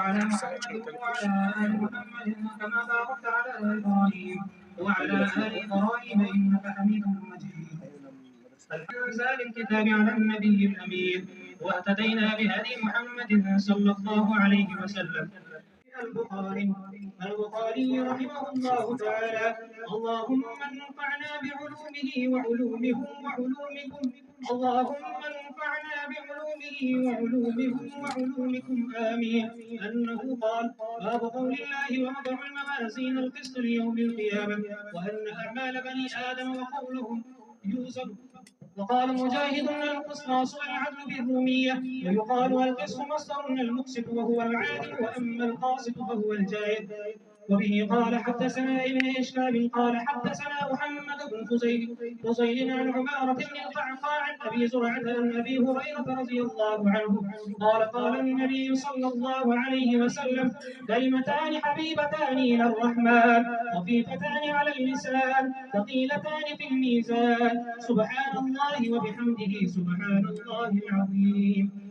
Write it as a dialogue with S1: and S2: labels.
S1: على محمد وعلى آل محمد كما باركت على إبراهيم وعلى آل إبراهيم إنك حميد مجيد. أنزل الكتاب على النبي الأمين واهتدينا بهدي محمد صلى الله عليه وسلم. البخاري رحمه الله تعالى: اللهم انفعنا بعلومه وعلومهم وعلومكم. اللهم انفعنا بعلومه وعلومهم وعلومكم آمين. أنه قال: باب قول الله ووضع الموازين القسط ليوم القيامة وأن أعمال بني آدم وقولهم يوزن. وقال مجاهد: القسطاس والعدل بالرومية، ويقال القسط مصدر المقسط وهو العادل، وأما القاسط فهو الجائر. وبه قال حدثنا ابن إشهاب قال حدثنا محمد بن فضيل عن عمارة بن القعقاع عن أبي زرعة عن أبي هريرة رضي الله عنه قال: قال النبي صلى الله عليه وسلم: كلمتان حبيبتان إلى الرحمن خفيفتان على اللسان ثقيلتان في الميزان، سبحان الله وبحمده سبحان الله العظيم.